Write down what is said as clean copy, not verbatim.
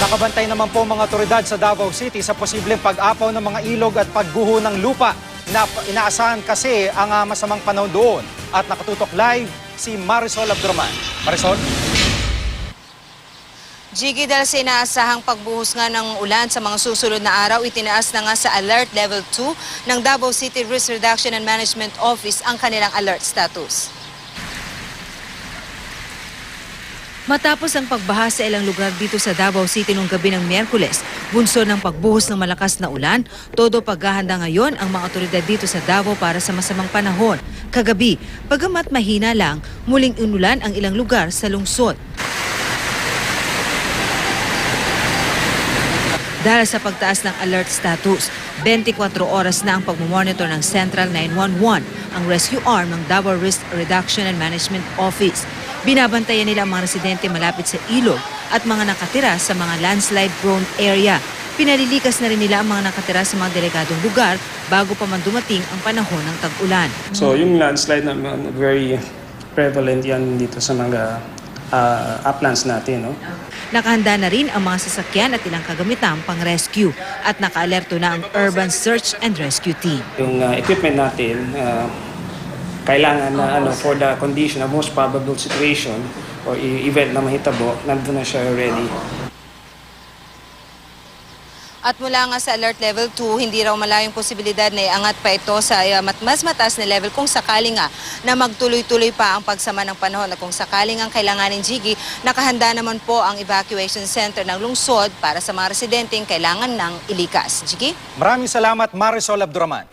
Nakabantay naman po mga otoridad sa Davao City sa posibleng pag-apaw ng mga ilog at pagguho ng lupa. Inaasahan kasi ang masamang panahon doon. At nakatutok live si Marisol Abdurman. Marisol? Jiggy, dahil sa inaasahang pagbuhos nga ng ulan sa mga susunod na araw, itinaas na nga sa Alert Level 2 ng Davao City Risk Reduction and Management Office ang kanilang alert status. Matapos ang pagbaha sa ilang lugar dito sa Davao City noong gabi ng Miyerkules, bunso ng pagbuhos ng malakas na ulan, todo paghahanda ngayon ang mga otoridad dito sa Davao para sa masamang panahon. Kagabi, bagamat mahina lang, muling inulan ang ilang lugar sa lungsod. Dahil sa pagtaas ng alert status, 24 oras na ang pagmamonitor ng Central 911, ang rescue arm ng Davao Risk Reduction and Management Office. Binabantayan nila ang mga residente malapit sa ilog at mga nakatira sa mga landslide-prone area. Pinalilikas na rin nila ang mga nakatira sa mga delikadong lugar bago pa man dumating ang panahon ng tag-ulan. So yung landslide naman, very prevalent yan dito sa mga uplands natin. No? Nakahanda na rin ang mga sasakyan at ilang kagamitang pang-rescue at naka-alerto na ang Urban Search and Rescue Team. Yung equipment natin, kailangan na for the condition, the most probable situation or event na mahitabo, nandun na siya ready. At mula nga sa Alert Level 2, hindi raw malayong posibilidad na iangat pa ito sa mas mataas na level kung sakali nga na magtuloy-tuloy pa ang pagsama ng panahon. At kung sakali nga kailanganin, Jiggy, nakahanda naman po ang evacuation center ng lungsod para sa mga residenteng kailangan ng ilikas. Jiggy? Maraming salamat, Marisol Abdurman.